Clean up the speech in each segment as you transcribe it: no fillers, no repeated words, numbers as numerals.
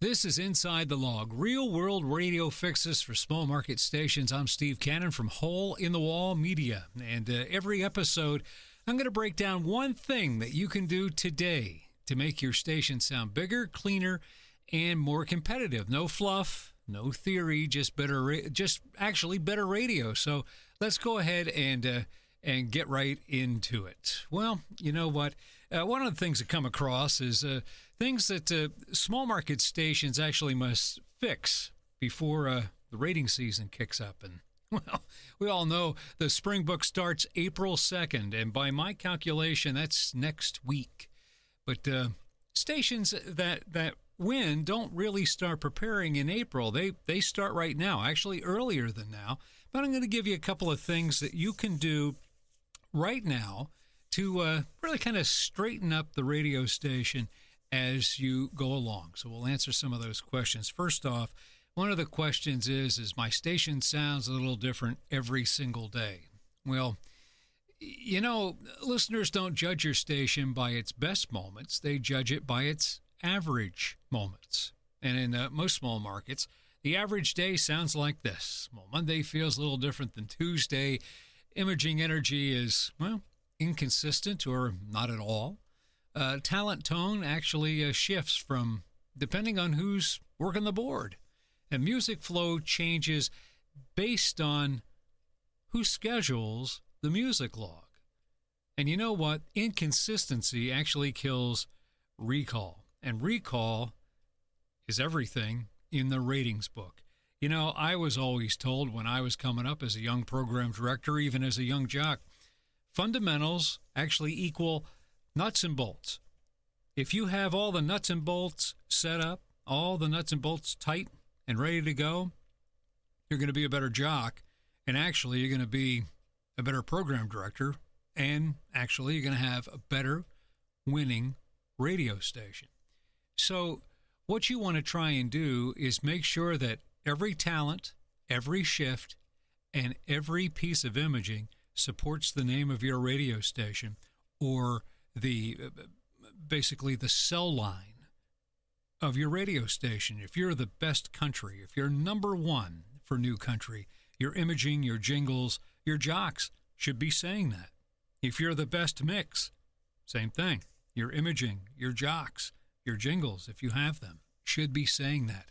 This is Inside the Log, real-world radio fixes for small market stations. I'm Steve Cannon from Hole in the Wall Media, and every episode, I'm going to break down one thing that you can do today to make your station sound bigger, cleaner, and more competitive. No fluff, no theory, just actually better radio. So let's go ahead and get right into it. Well, you know what? One of the things that come across is things that small market stations actually must fix before the rating season kicks up. And, well, we all know the spring book starts April 2nd, and by my calculation, that's next week. But stations that win don't really start preparing in April. They start right now, actually earlier than now. But I'm going to give you a couple of things that you can do right now to really kind of straighten up the radio station as you go along. So we'll answer some of those questions. First off, one of the questions is my station sounds a little different every single day? Well, you know, listeners don't judge your station by its best moments. They judge it by its average moments. And in most small markets, the average day sounds like this. Well, Monday feels a little different than Tuesday. Imaging energy is, well, inconsistent or not at all. Talent tone actually shifts from depending on who's working the board. And music flow changes based on who schedules the music log. And you know what? Inconsistency actually kills recall. And recall is everything in the ratings book. You know, I was always told when I was coming up as a young program director, even as a young jock, fundamentals actually equal nuts and bolts. If you have all the nuts and bolts set up, all the nuts and bolts tight and ready to go, you're going to be a better jock, and actually you're going to be a better program director, and actually you're going to have a better winning radio station. So what you want to try and do is make sure that every talent, every shift, and every piece of imaging supports the name of your radio station, or basically the cell line of your radio station. If you're the best country, if you're number one for new country, your imaging, your jingles, your jocks should be saying that. If you're the best mix, same thing. Your imaging, your jocks, your jingles, if you have them, should be saying that.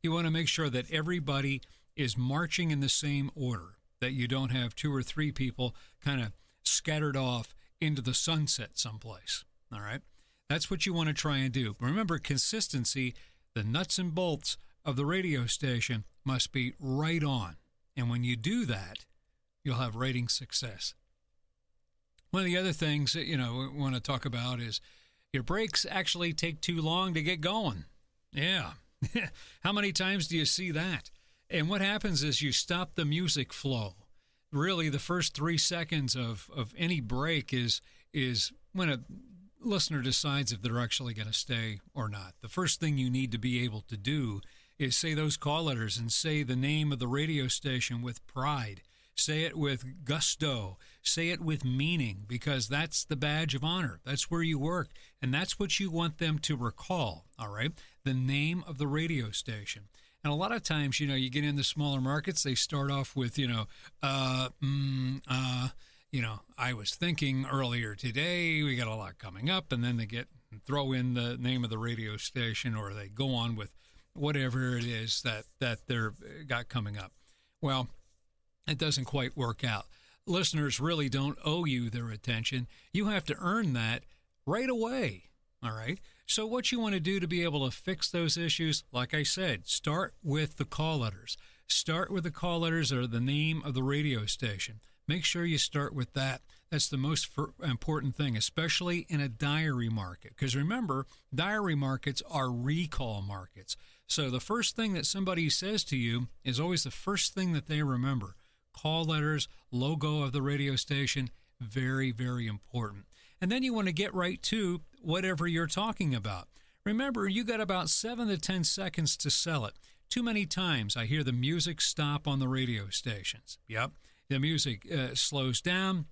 You want to make sure that everybody is marching in the same order, that you don't have two or three people kind of scattered off into the sunset someplace, all right? That's what you want to try and do. Remember, consistency, the nuts and bolts of the radio station must be right on. And when you do that, you'll have rating success. One of the other things that, we want to talk about is your breaks actually take too long to get going. Yeah. How many times do you see that? And what happens is you stop the music flow. Really, the first 3 seconds of any break is when a listener decides if they're actually going to stay or not. The first thing you need to be able to do is say those call letters and say the name of the radio station with pride. Say it with gusto. Say it with meaning, because that's the badge of honor. That's where you work, and that's what you want them to recall, all right? The name of the radio station. And a lot of times, you get in the smaller markets, they start off with, I was thinking earlier today, we got a lot coming up, and then they throw in the name of the radio station, or they go on with whatever it is that they're got coming up. Well, it doesn't quite work out. Listeners really don't owe you their attention. You have to earn that right away, all right? So what you want to do to be able to fix those issues, like I said, start with the call letters. Start with the call letters or the name of the radio station. Make sure you start with that. That's the most important thing, especially in a diary market. Because remember, diary markets are recall markets. So the first thing that somebody says to you is always the first thing that they remember. Call letters, logo of the radio station, very, very important. And then you want to get right to whatever you're talking about. Remember, you got about 7 to 10 seconds to sell it. Too many times I hear the music stop on the radio stations. Yep, the music slows down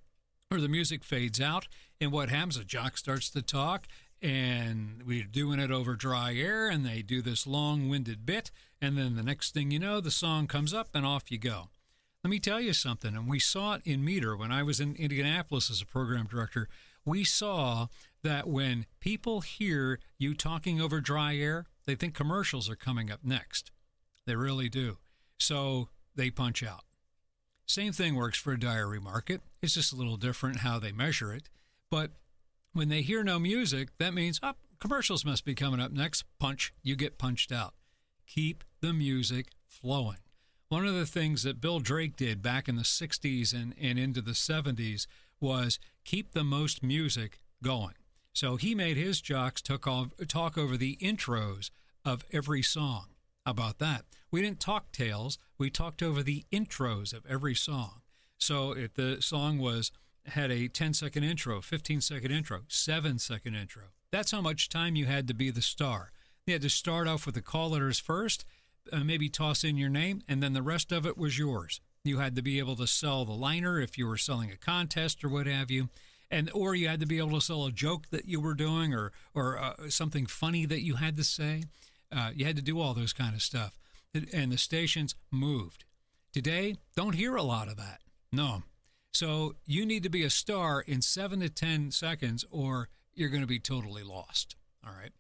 or the music fades out. And what happens? A jock starts to talk, and we're doing it over dry air, and they do this long-winded bit, and then the next thing you know, the song comes up, and off you go. Let me tell you something, and we saw it in Meter when I was in Indianapolis as a program director. We saw that when people hear you talking over dry air, they think commercials are coming up next. They really do. So they punch out. Same thing works for a diary market. It's just a little different how they measure it. But when they hear no music, that means, oh, commercials must be coming up next. Punch, you get punched out. Keep the music flowing. One of the things that Bill Drake did back in the 60s and into the 70s was keep the most music going. So he made his jocks talk over the intros of every song. How about that? We didn't talk tails. We talked over the intros of every song. So if the song had a 10-second intro, 15-second intro, 7-second intro, that's how much time you had to be the star. You had to start off with the call letters first, maybe toss in your name, and then the rest of it was yours. You had to be able to sell the liner if you were selling a contest or what have you, or you had to be able to sell a joke that you were doing or something funny that you had to say. You had to do all those kind of stuff, and the stations moved. Today, don't hear a lot of that. No. So you need to be a star in 7 to 10 seconds, or you're going to be totally lost. All right.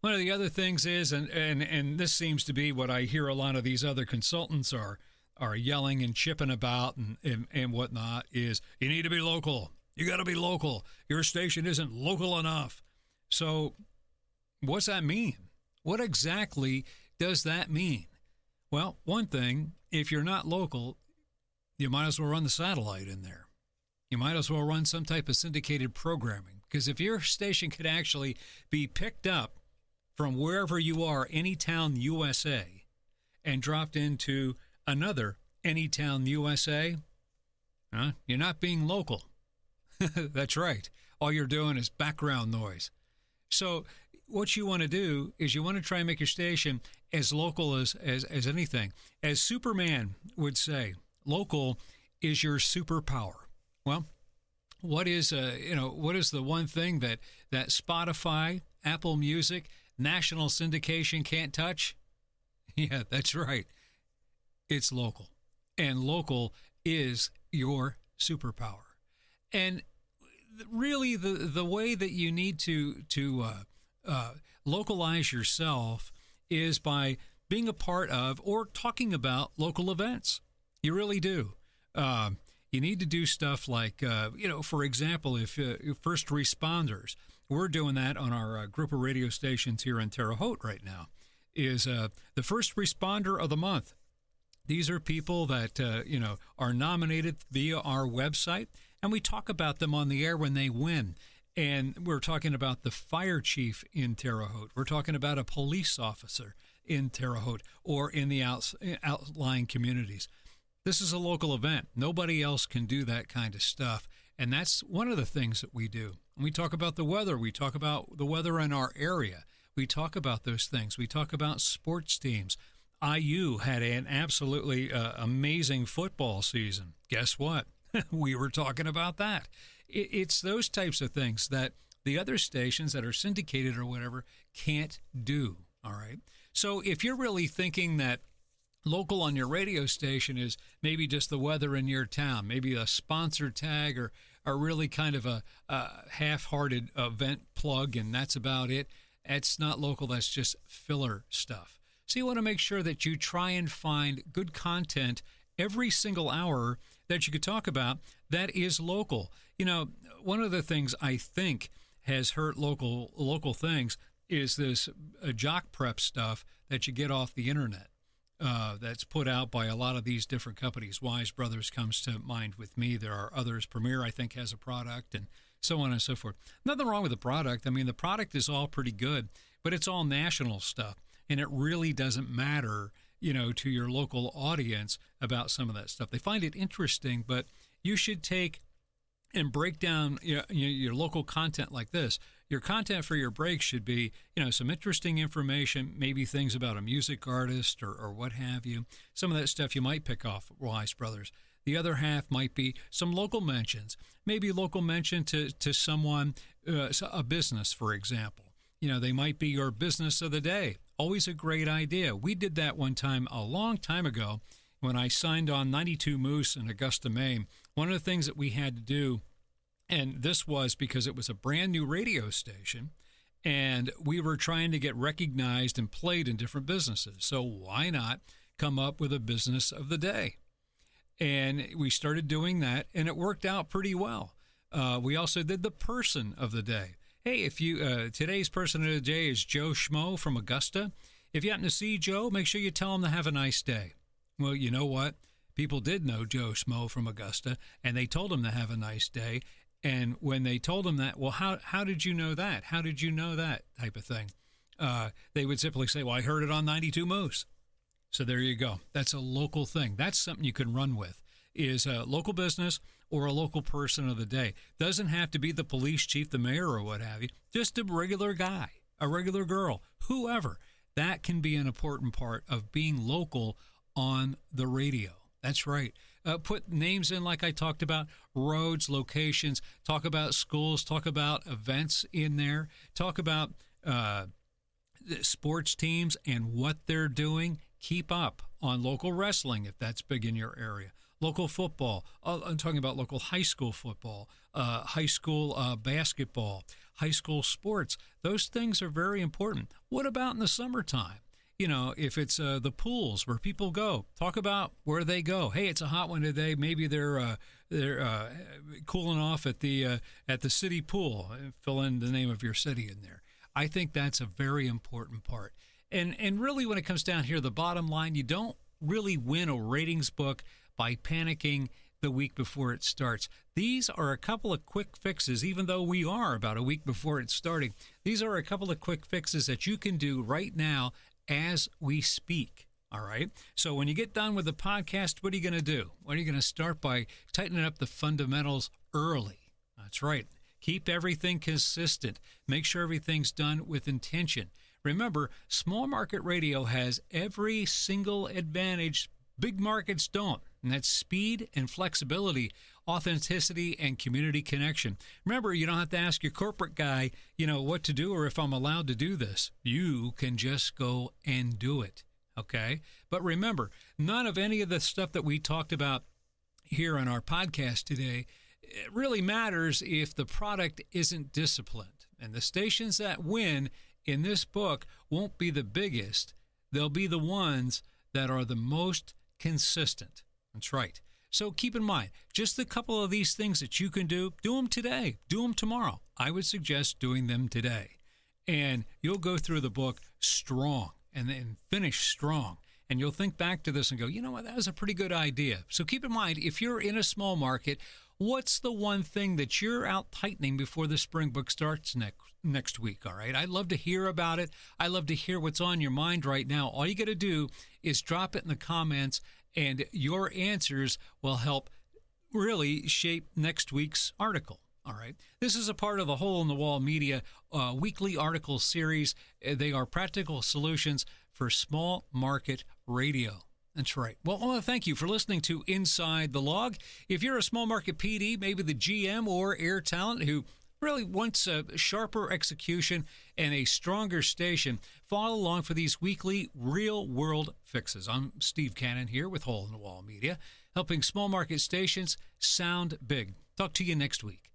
One of the other things is, and this seems to be what I hear a lot of these other consultants are yelling and chipping about and whatnot, is you need to be local. You got to be local. Your station isn't local enough. So what's that mean? What exactly does that mean? Well, one thing, if you're not local, you might as well run the satellite in there. You might as well run some type of syndicated programming, because if your station could actually be picked up from wherever you are, any town USA, and dropped into another any town USA, you're not being local. That's right. All you're doing is background noise. So what you want to do is you want to try and make your station as local as anything. As Superman would say, local is your superpower. Well, what is the one thing that Spotify, Apple Music, national syndication can't touch? Yeah, that's right. It's local. And local is your superpower. And really the way that you need to localize yourself is by being a part of or talking about local events. You really do. You need to do stuff like, for example, if first responders, we're doing that on our group of radio stations here in Terre Haute right now, is the first responder of the month. These are people that, are nominated via our website, and we talk about them on the air when they win. And we're talking about the fire chief in Terre Haute. We're talking about a police officer in Terre Haute or in the outlying communities. This is a local event. Nobody else can do that kind of stuff. And that's one of the things that we do. We talk about the weather. We talk about the weather in our area. We talk about those things. We talk about sports teams. IU had an absolutely amazing football season. Guess what? We were talking about that. It's those types of things that the other stations that are syndicated or whatever can't do, all right? So if you're really thinking that local on your radio station is maybe just the weather in your town, maybe a sponsor tag or really kind of a half-hearted event plug, and that's about it, it's not local. That's just filler stuff. So you want to make sure that you try and find good content every single hour that you could talk about that is local. One of the things I think has hurt local things is this jock prep stuff that you get off the internet. That's put out by a lot of these different companies. Wise Brothers comes to mind with me. There are others. Premier, I think, has a product, and so on and so forth. Nothing wrong with the product. I mean, the product is all pretty good, but it's all national stuff, and it really doesn't matter, to your local audience about some of that stuff. They find it interesting, but you should take and break down your local content like this. Your content for your break should be, some interesting information, maybe things about a music artist or what have you. Some of that stuff you might pick off Wise Brothers. The other half might be some local mentions, maybe local mention to someone, a business, for example. They might be your business of the day. Always a great idea. We did that one time a long time ago when I signed on 92 Moose in Augusta, Maine. One of the things that we had to do, and this was because it was a brand new radio station, and we were trying to get recognized and played in different businesses. So why not come up with a business of the day? And we started doing that, and it worked out pretty well. We also did the person of the day. Hey, if you today's person of the day is Joe Schmo from Augusta. If you happen to see Joe, make sure you tell him to have a nice day. Well, you know what? People did know Joe Schmo from Augusta, and they told him to have a nice day. And when they told him that, well, how did you know that? How did you know that type of thing? They would simply say, well, I heard it on 92 Moose. So there you go. That's a local thing. That's something you can run with, is a local business or a local person of the day. Doesn't have to be the police chief, the mayor, or what have you. Just a regular guy, a regular girl, whoever. That can be an important part of being local on the radio. That's right. Put names in like I talked about, roads, locations, talk about schools, talk about events in there, talk about sports teams and what they're doing. Keep up on local wrestling if that's big in your area. Local football. I'm talking about local high school football, high school basketball, high school sports. Those things are very important. What about in the summertime? If it's the pools where people go, talk about where they go. Hey, it's a hot one today. Maybe they're cooling off at the city pool. Fill in the name of your city in there. I think that's a very important part. And really, when it comes down here, the bottom line, you don't really win a ratings book by panicking the week before it starts. These are a couple of quick fixes, even though we are about a week before it's starting. These are a couple of quick fixes that you can do right now as we speak. All right. So when you get done with the podcast, what are you going to do? What are you going to start by tightening up the fundamentals early? That's right. Keep everything consistent. Make sure everything's done with intention. Remember, small market radio has every single advantage big markets don't, and that's speed and flexibility, authenticity, and community connection. Remember, you don't have to ask your corporate guy, what to do or if I'm allowed to do this. You can just go and do it, okay? But remember, none of any of the stuff that we talked about here on our podcast today, it really matters if the product isn't disciplined. And the stations that win in this book won't be the biggest. They'll be the ones that are the most consistent. That's right. So keep in mind, just a couple of these things that you can do them today, do them tomorrow. I would suggest doing them today. And you'll go through the book strong and then finish strong. And you'll think back to this and go, you know what, that was a pretty good idea. So keep in mind, if you're in a small market, what's the one thing that you're out tightening before the spring book starts next week, all right? I'd love to hear about it. I love to hear what's on your mind right now. All you got to do is drop it in the comments, and your answers will help really shape next week's article, all right? This is a part of the Hole in the Wall Media weekly article series. They are practical solutions for small market radio. That's right. Well, I want to thank you for listening to Inside the Log. If you're a small market PD, maybe the GM or air talent who really wants a sharper execution and a stronger station, follow along for these weekly real-world fixes. I'm Steve Cannon here with Hole in the Wall Media, helping small market stations sound big. Talk to you next week.